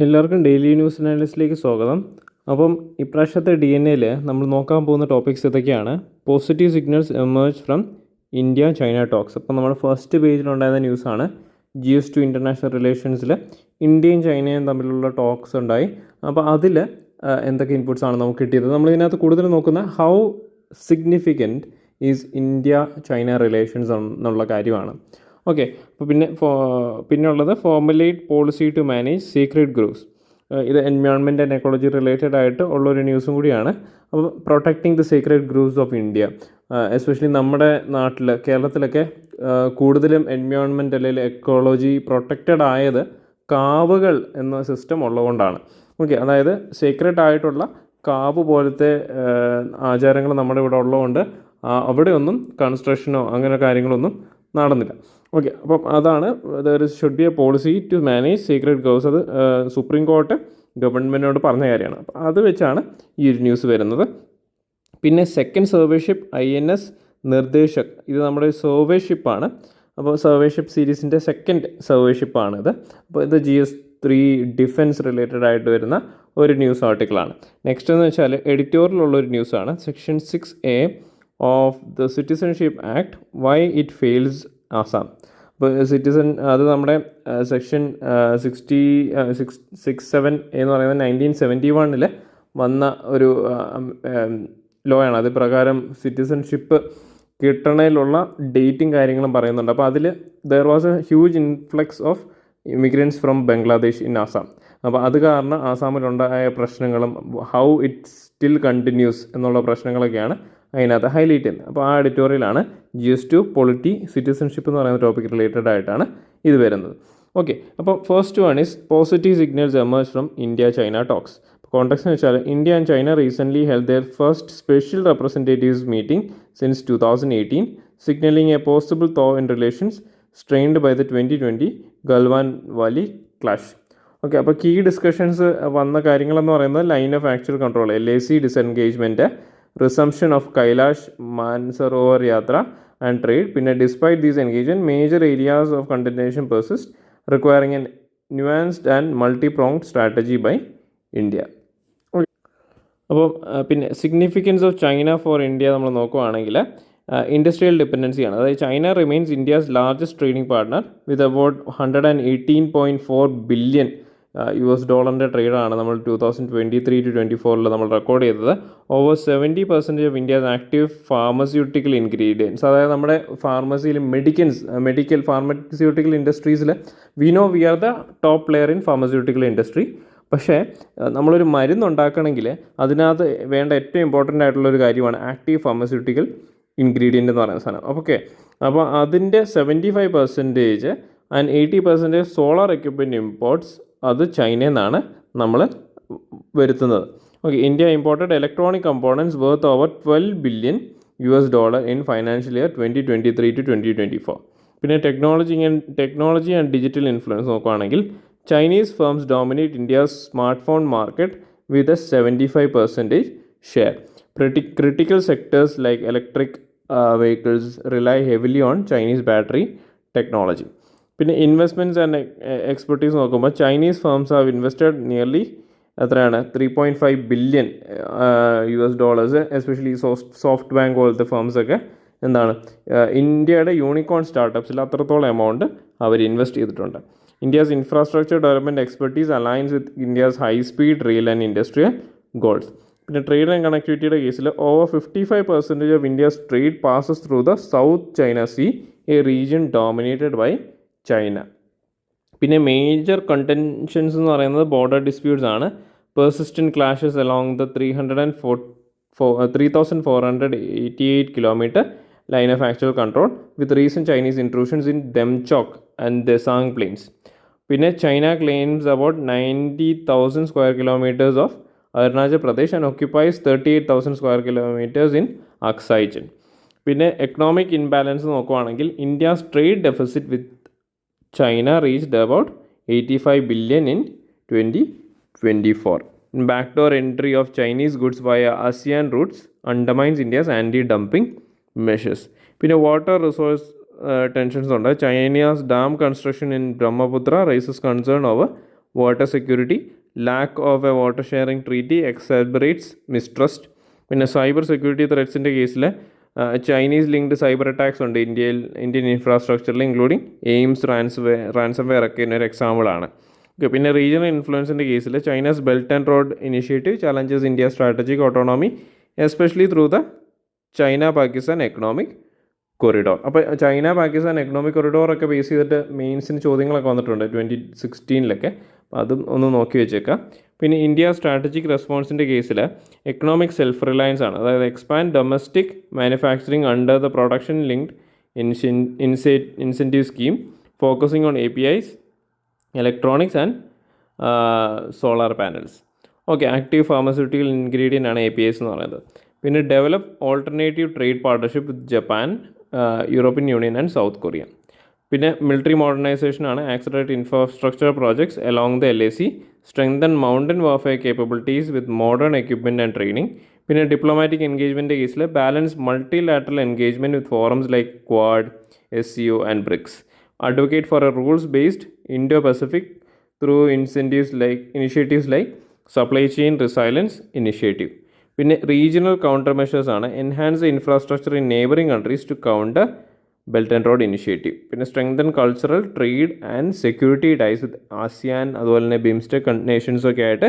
എല്ലാവർക്കും daily news അനാലിസിലേക്ക് സ്വാഗതം. അപ്പം ഇപ്രാവശ്യത്തെ DNA-ൽ നമ്മൾ നോക്കാൻ പോകുന്ന ടോപ്പിക്സ് ഇതൊക്കെയാണ്. Positive signals emerge from India China talks. അപ്പം നമ്മുടെ ഫസ്റ്റ് പേജിലുണ്ടായിരുന്ന ന്യൂസാണ്. GS2 ഇൻ്റർനാഷണൽ റിലേഷൻസിൽ ഇന്ത്യയും ചൈനയും തമ്മിലുള്ള ടോക്സ് ഉണ്ടായി. അപ്പോൾ അതിൽ എന്തൊക്കെ ഇൻപുട്സ് ആണ് നമുക്ക് കിട്ടിയത്? നമ്മളിതിനകത്ത് കൂടുതൽ നോക്കുന്ന how significant is India China relations എന്നുള്ള കാര്യമാണ്. ഓക്കെ, അപ്പോൾ പിന്നെ ഉള്ളത് formulate policy to manage sacred groups. ഇത് എൻവയോൺമെൻറ്റ് ആൻഡ് എക്കോളജി റിലേറ്റഡ് ആയിട്ട് ഉള്ളൊരു ന്യൂസും കൂടിയാണ്. അപ്പോൾ protecting the sacred groups of India, especially നമ്മുടെ നാട്ടിൽ കേരളത്തിലൊക്കെ കൂടുതലും എൻവയോൺമെൻറ്റ് അല്ലെങ്കിൽ എക്കോളജി പ്രൊട്ടക്റ്റഡ് ആയത് കാവുകൾ എന്ന സിസ്റ്റം ഉള്ളതുകൊണ്ടാണ്. ഓക്കെ, അതായത് സീക്രട്ട് ആയിട്ടുള്ള കാവ് പോലത്തെ ആചാരങ്ങൾ നമ്മുടെ ഇവിടെ ഉള്ളതുകൊണ്ട് അവിടെയൊന്നും കൺസ്ട്രക്ഷനോ അങ്ങനെ കാര്യങ്ങളൊന്നും നടന്നില്ല. ഓക്കെ, അപ്പം അതാണ് there should be a policy to manage sacred groups. അത് സുപ്രീം കോർട്ട് ഗവൺമെൻറ്റിനോട് പറഞ്ഞ കാര്യമാണ്. അപ്പോൾ അത് വെച്ചാണ് ഈ ഒരു ന്യൂസ് വരുന്നത്. പിന്നെ സെക്കൻഡ് സർവേ ഷിപ്പ് INS നിർദ്ദേശക്, ഇത് നമ്മുടെ സർവേ ഷിപ്പാണ്. അപ്പോൾ സർവേ ഷിപ്പ് സീരീസിൻ്റെ സെക്കൻഡ് സർവേ ഷിപ്പാണിത്. അപ്പോൾ ഇത് GS3 ഡിഫൻസ് റിലേറ്റഡ് ആയിട്ട് വരുന്ന ഒരു ന്യൂസ് ആർട്ടിക്കിളാണ്. നെക്സ്റ്റ് എന്ന് വെച്ചാൽ എഡിറ്റോറിയലുള്ളൊരു ന്യൂസാണ്. Section 6A of the citizenship act, why it fails Assam. അപ്പോൾ അത് നമ്മുടെ സെക്ഷൻ 67 എന്ന് പറയുന്നത് 1971 വന്ന ഒരു ലോ ആണ്. അത് പ്രകാരം സിറ്റിസൺഷിപ്പ് കിട്ടണതിലുള്ള ഡേറ്റും കാര്യങ്ങളും പറയുന്നുണ്ട്. അപ്പോൾ അതിൽ there was A huge influx of immigrants from Bangladesh in Assam. അപ്പോൾ അത് കാരണം ആസാമിലുണ്ടായ പ്രശ്നങ്ങളും ഹൗ ഇറ്റ് സ്റ്റിൽ കണ്ടിന്യൂസ് എന്നുള്ള പ്രശ്നങ്ങളൊക്കെയാണ് അതിനകത്ത് ഹൈലൈറ്റ് ചെയ്യുന്നത്. അപ്പോൾ ആ എഡിറ്റോറിയലാണ് GS2 പൊളിറ്റി സിറ്റിസൺഷിപ്പ് എന്ന് പറയുന്ന ടോപ്പിക് റിലേറ്റഡ് ആയിട്ടാണ് ഇത് വരുന്നത്. ഓക്കെ, അപ്പോൾ first one is positive signals emerge from India China talks. Context എന്ന് വെച്ചാൽ India and China recently held their first special representatives meeting since 2018, signalling a possible thaw in relations strained by the 2020 Galwan valley clash. Okay, അപ്പോൾ key discussions വന്ന കാര്യങ്ങളെന്ന് പറയുന്നത് line of actual control, LAC disengagement, resumption of Kailash Mansarovar yatra and trade. പിന്നെ despite these engagement major areas of continuation persist requiring an nuanced and multi pronged strategy by India. അപ്പോൾ പിന്നെ significance of China for India നമ്മൾ നോക്കുകയാണെങ്കിൽ industrial ഡിപ്പെൻഡൻസിയാണ്. അതായത് China remains India's largest trading partner with about $118.4 billion ട്രേഡാണ് നമ്മൾ 2023-24 നമ്മൾ record ചെയ്തത്. Over 70% of India's active pharmaceutical ingredients, അതായത് നമ്മുടെ ഫാർമസിയിൽ മെഡിക്കൽ ഫാർമസ്യൂട്ടിക്കൽ ഇൻഡസ്ട്രീസിൽ we are the top player in pharmaceutical industry. പക്ഷേ നമ്മളൊരു മരുന്നുണ്ടാക്കണമെങ്കിൽ അതിനകത്ത് വേണ്ട ഏറ്റവും ഇമ്പോർട്ടൻ്റ് ആയിട്ടുള്ളൊരു കാര്യമാണ് ആക്റ്റീവ് ഫാർമസ്യൂട്ടിക്കൽ ഇൻഗ്രീഡിയൻ്റ് എന്ന് പറയുന്ന സാധനം. ഓക്കെ, അപ്പോൾ അതിൻ്റെ 75% ആൻഡ് 80% സോളാർ എക്യുപ്മെൻറ്റ് ഇമ്പോർട്ട്സ് അത് ചൈനയിൽ നിന്നാണ് നമ്മൾ വരുത്തുന്നത്. Okay, India imported electronic components worth over $12 billion in financial year 2023-2024. പിന്നെ ടെക്നോളജി ആൻഡ് ഡിജിറ്റൽ ഇൻഫ്ലുവൻസ് നോക്കുകയാണെങ്കിൽ Chinese firms dominate India's smart phone market with a 75% share. Critical sectors like electric vehicles rely heavily on Chinese battery technology. പിന്നെ investments and expertise നോക്കുമ്പോൾ Chinese firms have invested nearly എത്രയാണ് $3.5 billion, especially soft bank പോലത്തെ ഫേംസൊക്കെ എന്താണ് ഇന്ത്യയുടെ unicorn സ്റ്റാർട്ടപ്സിൽ അത്രത്തോളം amount അവർ invest ചെയ്തിട്ടുണ്ട്. India's infrastructure development expertise aligns with India's high speed rail and industrial goals. പിന്നെ ട്രേഡ് ആൻഡ് കണക്ടിവിറ്റിയുടെ കേസിൽ over 55% of India's trade passes through the South China Sea, a region dominated by China. പിന്നെ major contentions എന്ന് പറയുന്നത് border disputes ആണ്. Persistent clashes along the 3,488 kilometre line of actual control with recent Chinese intrusions in Demchok and Dasang plains. പിന്നെ China claims about 90,000 square kilometres of Arunachal Pradesh and occupies 38,000 square kilometres in Aksai Chin. പിന്നെ economic imbalance നോക്കുവാണെങ്കിൽ India's trade deficit with China reached about $85 billion in 2024. Backdoor entry of Chinese goods via ASEAN routes undermines India's anti-dumping measures. പിന്നെ water resource tensions ഉണ്ട്. Chinese dam construction in Brahmaputra rises concern over water security, lack of A water sharing treaty എക്സാബറേറ്റ്സ് mistrust. പിന്നെ cyber security ത്രെറ്റ്സിൻ്റെ കേസിൽ Chinese linked cyber attacks ഉണ്ട് Indian ഇൻഫ്രാസ്ട്രക്ചറിൽ, including AIIMS ransomware ഒക്കെ ഒരു എക്സാമ്പിളാണ്. Okay, പിന്നെ regional ഇൻഫ്ലുവൻസിൻ്റെ കേസിൽ China's belt and road initiative challenges India strategic autonomy especially through the ചൈന-പാകിസ്ഥാൻ economic corridor. അപ്പോൾ ചൈന-പാകിസ്ഥാൻ economic കൊറിഡോറൊക്കെ base ചെയ്തിട്ട് മെയിൻസിന് ചോദ്യങ്ങളൊക്കെ വന്നിട്ടുണ്ട് 2016. അപ്പോൾ അതും ഒന്ന് നോക്കി വെച്ചേക്കാം. പിന്നെ ഇന്ത്യ സ്ട്രാറ്റജിക് റെസ്പോൺസിൻ്റെ കേസിൽ എക്കണോമിക് സെൽഫ് റിലയൻസ് ആണ്. അതായത് expand domestic manufacturing under the production linked incentive scheme focusing on APIs, electronics and solar panels. Okay, active pharmaceutical ingredient ആണ് APIs എന്ന് പറയുന്നത്. പിന്നെ develop alternative trade partnership with Japan, European Union and South Korea. പിന്നെ military മോഡേണൈസേഷനാണ്. Accelerate infrastructure projects along the LAC, strengthen mountain warfare capabilities with modern equipment and training. പിന്നെ diplomatic engagement കേസിൽ balance multilateral engagement with forums like Quad, SCO and BRICS. Advocate for a rules based Indo Pacific through initiatives like supply chain resilience initiative. പിന്നെ regional counter measures ആണ്. Enhance the infrastructure in neighbouring countries to counter belt and road initiative. പിന്നെ strengthen cultural trade and security ties with ASEAN, അതുപോലെ തന്നെ BIMSTEC നേഷൻസൊക്കെ ആയിട്ട്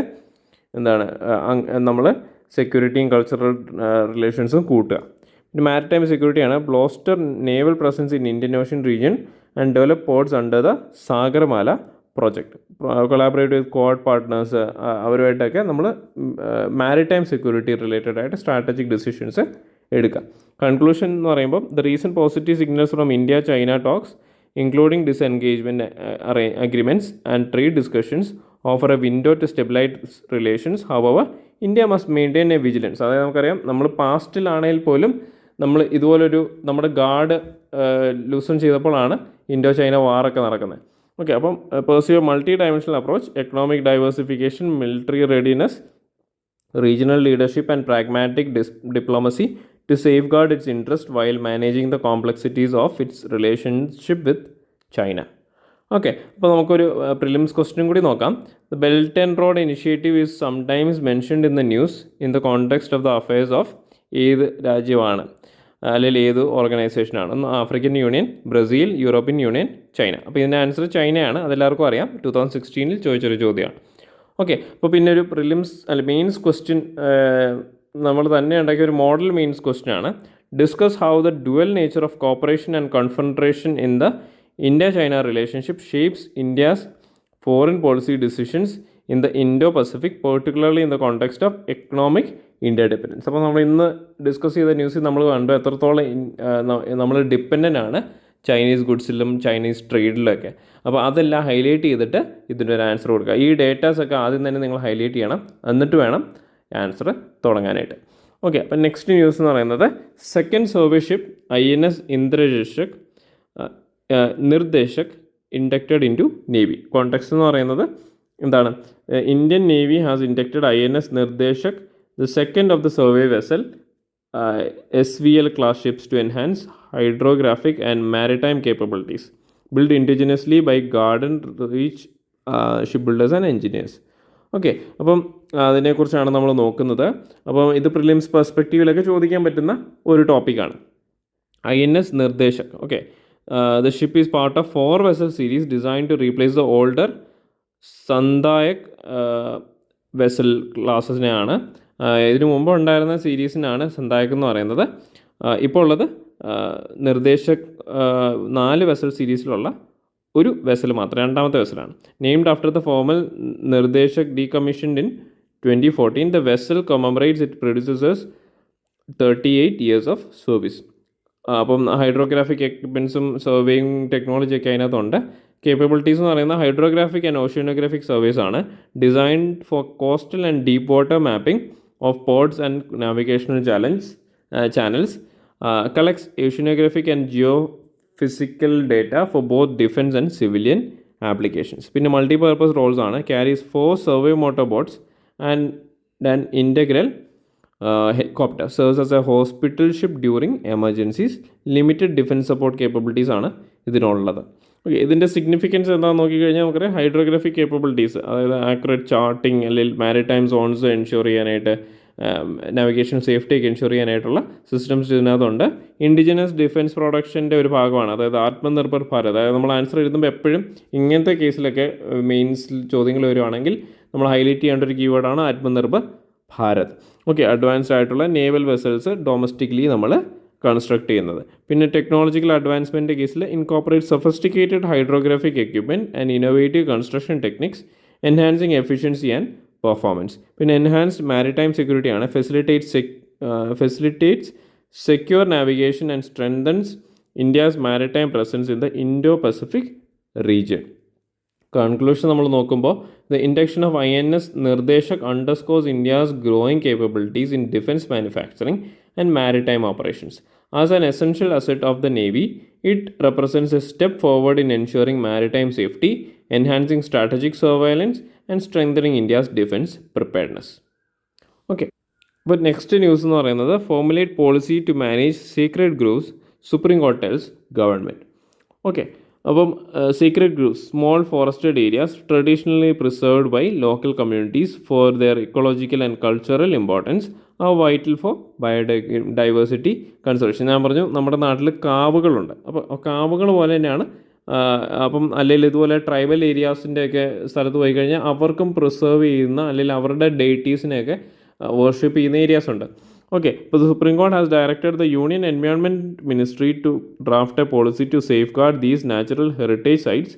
നമ്മൾ സെക്യൂരിറ്റിയും cultural റിലേഷൻസും കൂട്ടുക. പിന്നെ മാരിടൈം സെക്യൂരിറ്റിയാണ്. Bolster naval presence in Indian Ocean region and develop ports under the Sagarmala project. Collaborate with Quad partners, അവരുമായിട്ടൊക്കെ നമ്മൾ മാരിടൈം സെക്യൂരിറ്റി റിലേറ്റഡ് ആയിട്ട് സ്ട്രാറ്റജിക് ഡിസിഷൻസ് എടുക്കാം. കൺക്ലൂഷൻ എന്ന് പറയുമ്പോൾ the recent positive signals from India China talks including disengagement agreements and trade discussions offer a window to stabilise relations. However India must maintain a vigilance. അതായത് നമുക്കറിയാം, നമ്മൾ പാസ്റ്റിലാണെങ്കിൽ പോലും നമ്മൾ ഇതുപോലൊരു നമ്മുടെ ഗാർഡ് ലൂസൺ ചെയ്തപ്പോഴാണ് ഇൻഡോ ചൈന വാറൊക്കെ നടക്കുന്നത്. ഓക്കെ, അപ്പം pursue multi dimensional approach, economic diversification, military readiness, regional leadership and pragmatic diplomacy to safeguard its interest while managing the complexities of its relationship with China. Okay, അപ്പോൾ നമുക്കൊരു prelims question കൂടി നോക്കാം. The belt and road initiative is sometimes mentioned in the news in the context of the affairs of ഏത് രാജ്യമാണ്, അല്ലെങ്കിൽ ഏത് ഓർഗനൈസേഷനാണ്? African Union, Brazil, European Union, China. അപ്പോൾ ഇതിൻ്റെ ആൻസർ ചൈനയാണ്. അതെല്ലാവർക്കും അറിയാം, 2016 ചോദിച്ചൊരു ചോദ്യമാണ്. ഓക്കെ, അപ്പോൾ പിന്നെ ഒരു പ്രിലിംസ് മെയിൻസ് ക്വസ്റ്റ്യൻ നമ്മൾ തന്നെ ഉണ്ടാക്കിയ ഒരു മോഡൽ മെയിൻസ് ക്വസ്റ്റ്യൻ ആണ്. Discuss how the dual nature of cooperation and confederation in the India-China relationship shapes India's foreign policy decisions in the Indo Pacific, particularly in the context of economic independence. അപ്പോൾ നമ്മൾ ഇന്ന് discuss ചെയ്ത ന്യൂസിൽ നമ്മൾ കണ്ടു എത്രത്തോളം നമ്മൾ ഡിപ്പെൻഡൻ്റ് ആണ് ചൈനീസ് ഗുഡ്സിലും ചൈനീസ് ട്രേഡിലൊക്കെ. അപ്പോൾ അതെല്ലാം ഹൈലൈറ്റ് ചെയ്തിട്ട് ഇതിൻ്റെ ഒരു ആൻസർ കൊടുക്കുക. ഈ ഡേറ്റാസൊക്കെ ആദ്യം തന്നെ നിങ്ങൾ ഹൈലൈറ്റ് ചെയ്യണം, എന്നിട്ട് വേണം ആൻസർ തുടങ്ങാനായിട്ട്. ഓക്കെ, അപ്പം നെക്സ്റ്റ് ന്യൂസ് എന്ന് പറയുന്നത് second service ship INS Nirdeshak inducted into navy. Context എന്ന് പറയുന്നത് എന്താണ്? Indian navy has inducted INS Nirdeshak, the second of the survey vessel SVL class ships to enhance hydrographic and maritime capabilities built indigenously by Garden Reach shipbuilders and engineers. Okay, അപ്പം അതിനെക്കുറിച്ചാണ് നമ്മൾ നോക്കുന്നത്. അപ്പം ഇത് prelims പെർസ്പെക്റ്റീവിലൊക്കെ ചോദിക്കാൻ പറ്റുന്ന ഒരു ടോപ്പിക്കാണ്. INS Nirdeshak. Okay, the ship is part of 4 vessel series designed to replace the older Sandhayak vessel ക്ലാസസിനെയാണ്. ഇതിനു മുമ്പ് ഉണ്ടായിരുന്ന സീരീസിനാണ് സന്ദായക് എന്ന് പറയുന്നത്. ഇപ്പോൾ ഉള്ളത് നിർദ്ദേശക് 4 വെസൽ സീരീസിലുള്ള ഒരു വെസൽ മാത്രം, രണ്ടാമത്തെ വെസലാണ്. Named after the former Nirdeshak decommissioned in 2014, the vessel commemorates its producers 38 years of service. അപ്പം ഹൈഡ്രോഗ്രാഫിക് എക്യുപ്മെൻസും സർവേയിങ് ടെക്നോളജിയൊക്കെ അതിനകത്തുണ്ട്. കേപ്പബിലിറ്റീസ് എന്ന് പറയുന്നത് ഹൈഡ്രോഗ്രാഫിക് ആൻഡ് ഓഷ്യനോഗ്രാഫിക് സർവീസ് ആണ്. Designed for coastal and deep water mapping of ports and navigational channels. collects oceanographic and geophysical data for both defense and civilian applications. പിന്നെ multipurpose Rolls ആണ്. carries 4 survey motorboats and an integral helicopter. serves as a hospital ship during emergencies. limited defense support capabilities ആണ് ഇതിനുള്ളത്. Okay, ഇതിൻ്റെ significance എന്താണെന്ന് നോക്കിക്കഴിഞ്ഞാൽ നമുക്കറിയാം hydrographic capabilities, അതായത് accurate charting അല്ലെങ്കിൽ മാരിടൈം സോൺസ് എൻഷുർ ചെയ്യാനായിട്ട്, നാവിഗേഷൻ സേഫ്റ്റി ഒക്കെ എൻഷുർ ചെയ്യാനായിട്ടുള്ള സിസ്റ്റംസ് ഇതിനകത്തുണ്ട്. ഇൻഡിജിനസ് ഡിഫൻസ് പ്രൊഡക്ഷൻ്റെ ഒരു ഭാഗമാണ്, അതായത് ആത്മനിർഭർ ഭാരത്. അതായത് നമ്മൾ ആൻസർ എഴുതുമ്പോൾ എപ്പോഴും ഇങ്ങനത്തെ കേസിലൊക്കെ മെയിൻസിൽ ചോദ്യങ്ങൾ വരുവാണെങ്കിൽ നമ്മൾ ഹൈലൈറ്റ് ചെയ്യേണ്ട ഒരു കീവേഡാണ് ആത്മനിർഭർ ഭാരത്. ഓക്കെ, അഡ്വാൻസ്ഡ് ആയിട്ടുള്ള നേവൽ വെസൽസ് ഡൊമസ്റ്റിക്കലി നമ്മൾ കൺസ്ട്രക്ട് ചെയ്യുന്നത്. പിന്നെ ടെക്നോളജിക്കൽ അഡ്വാൻസ്മെൻറ്റ് കേസിൽ incorporate sophisticated hydrographic equipment and innovative construction techniques enhancing efficiency and performance. പിന്നെ എൻഹാൻസ്ഡ് മാരിടൈം സെക്യൂരിറ്റി ആണ്, facilitates secure navigation and strengthens India's maritime presence in the Indo Pacific region. Conclusion നമ്മൾ നോക്കുമ്പോൾ the induction of INS Nirdeshak underscores India's growing capabilities in defence manufacturing and maritime operations. As an essential asset of the navy, it represents a step forward in ensuring maritime safety, enhancing strategic surveillance and strengthening India's defense preparedness. Okay, but next news എന്ന് പറയുന്നത് formulate policy to manage sacred groves, Supreme Court tells government. Okay, അപ്പം sacred groves, small forested areas traditionally preserved by local communities for their ecological and cultural importance are vital for biodiversity conservation. ഞാൻ പറഞ്ഞു നമ്മുടെ നാട്ടിൽ കാവുകളുണ്ട്, അപ്പോൾ കാവുകൾ പോലെ തന്നെയാണ്. അപ്പം അല്ലെങ്കിൽ ഇതുപോലെ ട്രൈബൽ ഏരിയാസിൻ്റെയൊക്കെ സ്ഥലത്ത് പോയി കഴിഞ്ഞാൽ അവർക്കും പ്രിസർവ് ചെയ്യുന്ന അല്ലെങ്കിൽ അവരുടെ ഡെയിറ്റീസിനെയൊക്കെ വർഷിപ്പ് ചെയ്യുന്ന ഏരിയാസ് ഉണ്ട്. Okay, but the Supreme Court has directed the Union Environment Ministry to draft a policy to safeguard these natural heritage sites,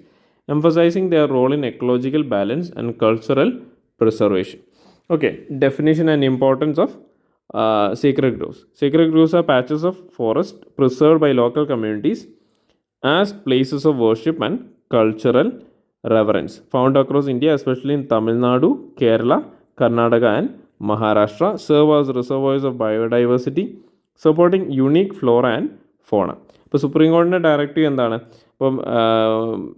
emphasizing their role in ecological balance and cultural preservation. Okay, definition and importance of sacred groves. Sacred groves are patches of forest preserved by local communities as places of worship and cultural reverence, found across India, especially in Tamil Nadu, Kerala, Karnataka and Maharashtra, serve as reservoirs of biodiversity, supporting unique flora and fauna. ഇപ്പോൾ supreme കോടതിൻ്റെ directive എന്താണ്? ഇപ്പം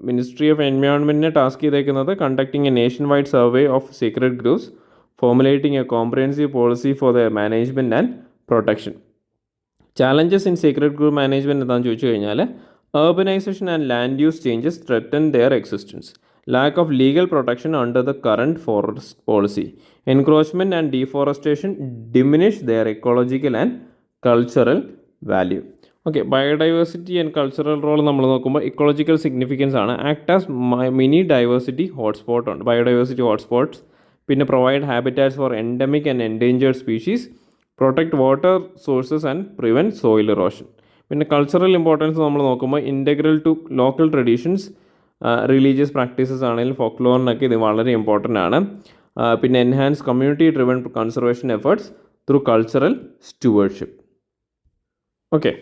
ministry of എൻവയോൺമെൻറ്റിനെ task ചെയ്തേക്കുന്നത് conducting A nation wide survey of sacred grooves, formulating A comprehensive policy for the management and protection. Challenges in secret groove management എന്താണെന്ന് ചോദിച്ചു കഴിഞ്ഞാൽ urbanization and land use changes threaten their existence. Lack of legal protection under the current forest policy. Encroachment and deforestation diminish their ecological and cultural value. Okay, biodiversity and cultural role നമ്മൾ നോക്കുമ്പോൾ ecological significance ആണ്. Act as mini diversity hotspot ഉണ്ട്, biodiversity hotspots. പിന്നെ provide habitats for endemic and endangered species, protect water sources and prevent soil erosion. പിന്നെ cultural importance നമ്മൾ നോക്കുമ്പോൾ integral to local traditions, religious practices ആണെങ്കിലും ഫോക്ലോറിനൊക്കെ ഇത് വളരെ ഇമ്പോർട്ടൻ്റ് ആണ്. പിന്നെ enhance community driven conservation efforts through cultural stewardship. Okay,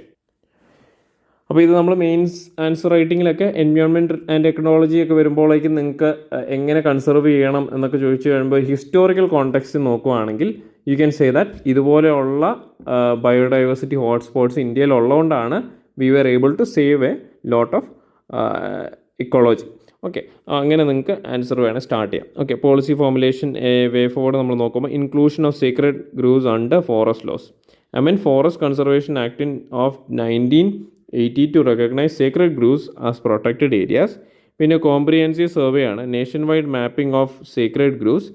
അപ്പോൾ ഇത് നമ്മൾ മെയിൻസ് ആൻസർ റൈറ്റിങ്ങിലൊക്കെ എൻവയോൺമെൻറ്റ് ആൻഡ് ടെക്നോളജി ഒക്കെ വരുമ്പോഴേക്കും നിങ്ങൾക്ക് എങ്ങനെ കൺസർവ് ചെയ്യണം എന്നൊക്കെ ചോദിച്ചു കഴിയുമ്പോൾ ഹിസ്റ്റോറിക്കൽ കോണ്ടെക്സ്റ്റ് നോക്കുകയാണെങ്കിൽ യു ക്യാൻ സേ ദാറ്റ് ഇതുപോലെയുള്ള ബയോഡൈവേഴ്സിറ്റി ഹോട്ട്സ്പോട്ട്സ് ഇന്ത്യയിൽ ഉള്ളതുകൊണ്ടാണ് we were able to save a lot of ecology. Okay, അങ്ങനെ നിങ്ങൾക്ക് ആൻസർ വേണം സ്റ്റാർട്ട് ചെയ്യാം. Okay, policy formulation way forward നമ്മൾ നോക്കുമ്പോൾ inclusion of sacred groves under forest laws. Forest conservation act of 1980 to recognize sacred groves as protected areas. പിന്നെ comprehensive survey ആണ്, nationwide mapping of sacred groves,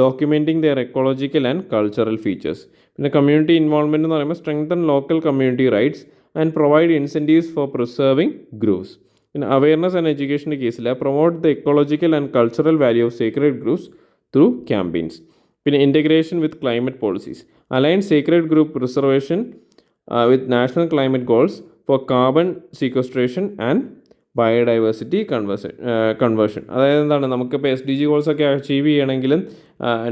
documenting there ecological and cultural features. പിന്നെ community involvement എന്ന് പറയുമ്പോൾ strengthen local community rights and provide incentives for preserving groves. പിന്നെ awareness and എഡ്യൂക്കേഷൻ്റെ കേസിൽ promote the ecological and cultural value of sacred groves through campaigns. പിന്നെ integration with climate policies, align sacred grove preservation with national climate goals for carbon sequestration and biodiversity conservation. അതായത് എന്താണ്, നമുക്കിപ്പോൾ SDG ഗോൾസൊക്കെ achieve ചെയ്യണമെങ്കിലും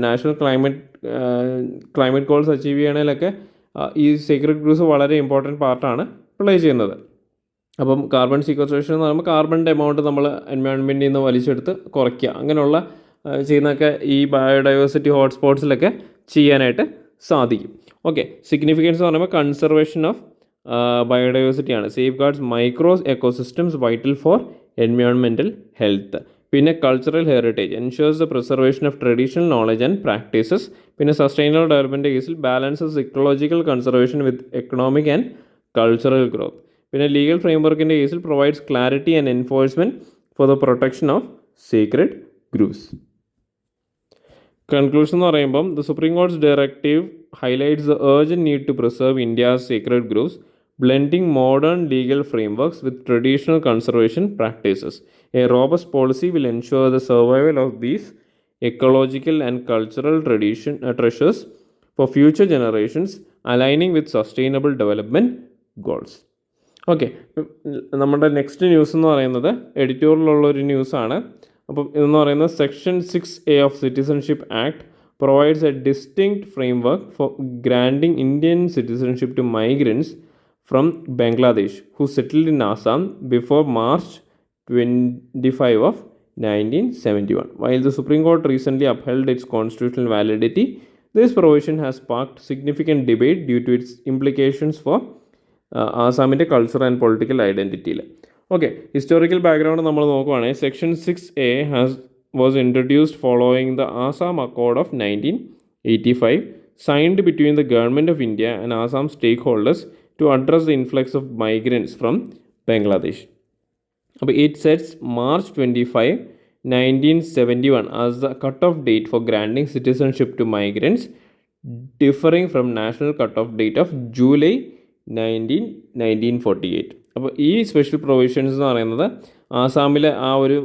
national climate goals achieve ചെയ്യണമെങ്കിലൊക്കെ ഈ sacred grooves വളരെ important പാർട്ടാണ് പ്ലേ ചെയ്യുന്നത്. അപ്പം കാർബൺ സീക്വസ്ട്രേഷൻ എന്ന് പറയുമ്പോൾ കാർബണിൻ്റെ എമൗണ്ട് നമ്മൾ എൻവയോൺമെൻറ്റിൽ നിന്ന് വലിച്ചെടുത്ത് കുറയ്ക്കുക, അങ്ങനെയുള്ള ചെയ്യുന്നതൊക്കെ ഈ ബയോഡൈവേഴ്സിറ്റി ഹോട്ട്സ്പോട്ട്സിലൊക്കെ ചെയ്യാനായിട്ട് സാധിക്കും. ഓക്കെ, സിഗ്നിഫിക്കൻസ് എന്ന് പറയുമ്പോൾ കൺസർവേഷൻ ഓഫ് ബയോഡൈവേഴ്സിറ്റി ആണ്. Safeguards micro ecosystems vital for environmental health. പിന്നെ cultural heritage ensures the preservation of traditional knowledge and practices. പിന്നെ സസ്റ്റൈനബിൾ ഡെവലപ്മെൻറ്റ് കേസിൽ balances ecological conservation with economic and cultural growth. പിന്നെ legal ഫ്രെയിംവർക്കിൻ്റെ കേസിൽ provides clarity and enforcement for the protection of sacred groves. Conclusion എന്ന് പറയുമ്പം the Supreme Court's directive highlights the urgent need to preserve India's sacred groves, blending modern legal frameworks with traditional conservation practices. A robust policy will ensure the survival of these ecological and cultural treasures for future generations, aligning with sustainable development goals. Okay, നമ്മുടെ next news എന്ന് പറയുന്നത് എഡിറ്റോറിയലുള്ളൊരു ന്യൂസാണ്. അപ്പം ഇതെന്ന് പറയുന്നത് section 6A of citizenship act provides a distinct framework for granting Indian citizenship to migrants from Bangladesh who settled in Assam before March 25 of 1971. While the Supreme Court recently upheld its constitutional validity, this provision has sparked significant debate due to its implications for ആസാമിൻ്റെ culture and political ഐഡൻറ്റിറ്റിയിൽ. Okay, historical background നമ്മൾ നോക്കുവാണെങ്കിൽ section 6A was introduced following the Assam Accord of 1985, signed between the Government of India and Assam stakeholders to address the influx of migrants from Bangladesh. It sets March 25, 1971 as the cut-off date for granting citizenship to migrants, differing from national cut-off date of July 1948. അപ്പോൾ ഈ special provisions എന്ന് പറയുന്നത് ആസാമിലെ ആ ഒരു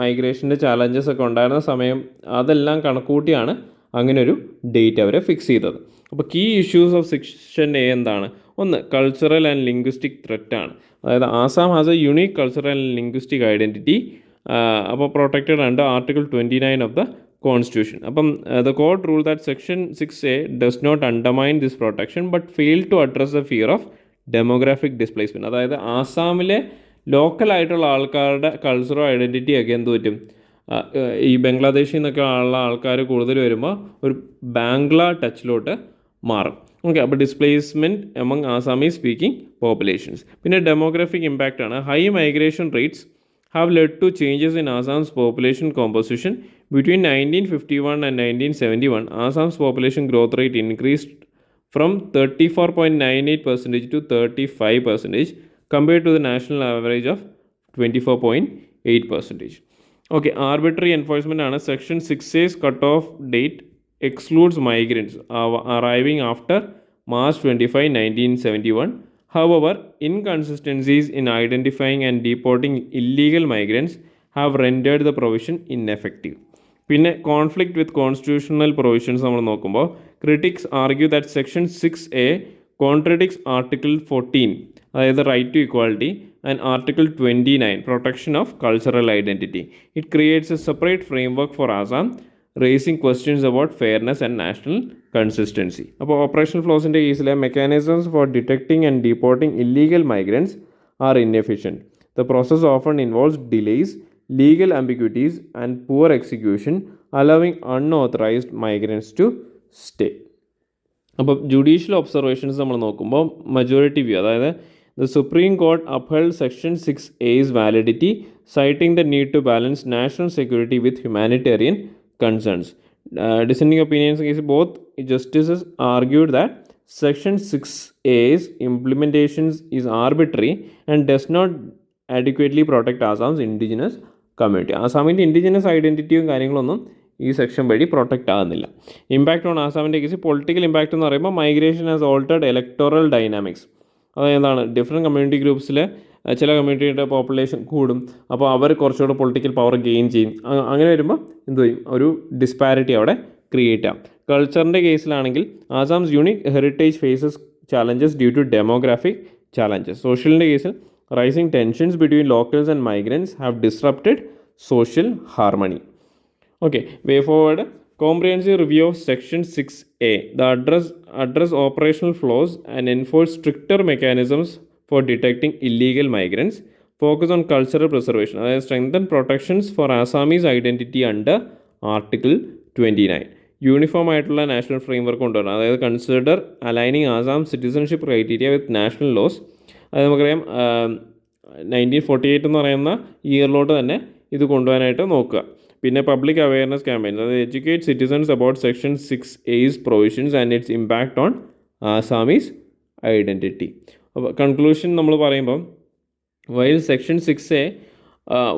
മൈഗ്രേഷൻ്റെ challenges ഒക്കെ ഉണ്ടായിരുന്ന സമയം അതെല്ലാം കണക്കൂട്ടിയാണ് അങ്ങനെ ഒരു ഡേറ്റ് അവരെ ഫിക്സ് ചെയ്തത്. അപ്പോൾ key issues of section A എന്താണ്? ഒന്ന്, കൾച്ചറൽ ആൻഡ് ലിംഗ്വിസ്റ്റിക് ത്രെറ്റാണ്. അതായത് Assam has a unique cultural and linguistic identity. അപ്പോൾ protected under article 29 of the constitution. അപ്പം the court rule that section 6A does not undermine this protection but fail to address the fear of demographic displacement. അതായത് ആസാമിലെ ലോക്കലായിട്ടുള്ള ആൾക്കാരുടെ കൾച്ചറോ identity ഒക്കെ എന്ത് പറ്റും, ഈ ബംഗ്ലാദേശിൽ നിന്നൊക്കെ ഉള്ള ആൾക്കാർ കൂടുതൽ വരുമ്പോൾ ഒരു ബാംഗ്ല ടച്ചിലോട്ട് മാറും. ഓക്കെ, അപ്പോൾ displacement among Assamese speaking populations. പിന്നെ ഡെമോഗ്രാഫിക് ഇമ്പാക്റ്റ് ആണ്. High migration rates have led to changes in Assam's population composition. Between 1951 and 1971, Assam's population growth rate increased from 34.98% to 35% compared to the national average of 24.8%. Okay, arbitrary enforcement ആണ്. Section 6A's cut-off date excludes migrants arriving after March 25, 1971. However, inconsistencies in identifying and deporting illegal migrants have rendered the provision ineffective. പിന്നെ conflict with constitutional provisions നമ്മൾ നോക്കുമ്പോൾ critics argue that section 6A contradicts article 14, അതായത് right to equality, and article 29 protection of cultural identity. It creates a separate framework for Assam, raising questions about fairness and national consistency. അപ്പോൾ operational ഫ്ലോസിൻ്റെ കേസിലെ mechanisms for detecting and deporting illegal migrants are inefficient. The process often involves delays, legal ambiguities and poor execution, allowing unauthorized migrants to stay. അപ്പോൾ judicial observations നമ്മൾ നോക്കുമ്പോൾ majority view, അതായത് the supreme court upheld section 6A's validity, citing the need to balance national security with humanitarian concerns. Dissenting opinions case, both justices argued that section 6A's implementations is arbitrary and does not adequately protect Assam's indigenous community. ആസാമിൻ്റെ indigenous ഐഡൻറ്റിറ്റിയും കാര്യങ്ങളൊന്നും ഈ section വഴി protect ആകുന്നില്ല. Impact on ആസാമിൻ്റെ case political impact എന്ന് പറയുമ്പോൾ migration has altered electoral dynamics. അതെന്താണ്, ഡിഫറെൻറ്റ് കമ്മ്യൂണിറ്റി ഗ്രൂപ്പ്സിൽ ചില കമ്മ്യൂണിറ്റിയുടെ പോപ്പുലേഷൻ കൂടും, അപ്പോൾ അവർ കുറച്ചുകൂടെ പൊളിറ്റിക്കൽ പവർ ഗെയിൻ ചെയ്യും. അങ്ങനെ വരുമ്പോൾ എന്ത് ചെയ്യും, ഒരു ഡിസ്പാരിറ്റി അവിടെ ക്രിയേറ്റ് ആകും. കൾച്ചറിൻ്റെ കേസിലാണെങ്കിൽ Assam's unique heritage faces challenges due to demographic challenges. സോഷ്യലിൻ്റെ കേസിൽ rising tensions between locals and migrants have disrupted social harmony. Okay, way forward, comprehensive review of section 6A, the address operational flaws and enforce stricter mechanisms for detecting illegal migrants, focus on cultural preservation, അതായത് strengthen protections for Assamese identity under article 29. Uniform ആയിട്ടുള്ള national framework കൊണ്ടുവരണം, അതായത് consider aligning Assam citizenship criteria with national laws. അത് നമുക്കറിയാം 1948 എന്ന് പറയുന്ന ഇയറിലോട്ട് തന്നെ ഇത് കൊണ്ടുപോകാനായിട്ട് നോക്കുക. പിന്നെ പബ്ലിക് അവയർനെസ് ക്യാമ്പയിൻസ്, അതായത് educate citizens about section 6A's provisions and it's impact on Assamese identity. അപ്പോൾ കൺക്ലൂഷൻ നമ്മൾ പറയുമ്പം while Section 6A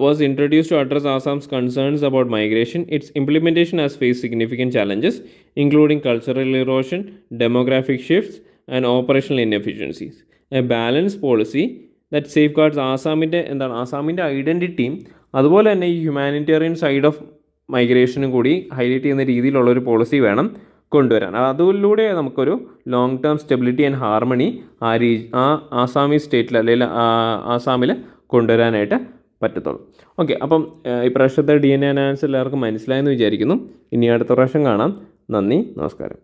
was introduced to address Assam's concerns about migration, its implementation has faced significant challenges, including cultural erosion, demographic shifts, and operational inefficiencies. A balanced policy that safeguards ആസാമിൻ്റെ ഐഡൻറ്റിറ്റിയും അതുപോലെ തന്നെ ഈ humanitarian side of മൈഗ്രേഷനും കൂടി highlight ചെയ്യുന്ന രീതിയിലുള്ളൊരു policy വേണം കൊണ്ടുവരാൻ. അതിലൂടെ നമുക്കൊരു long term stability and harmony ആ ആസാമി സ്റ്റേറ്റിൽ അല്ലെങ്കിൽ ആസാമിൽ കൊണ്ടുവരാനായിട്ട് പറ്റത്തുള്ളൂ. ഓക്കെ, അപ്പം ഇപ്രാവശ്യത്തെ DNA അനാലിസിസ് എല്ലാവർക്കും മനസ്സിലായെന്ന് വിചാരിക്കുന്നു. ഇനി അടുത്ത പ്രാവശ്യം കാണാം. നന്ദി, നമസ്കാരം.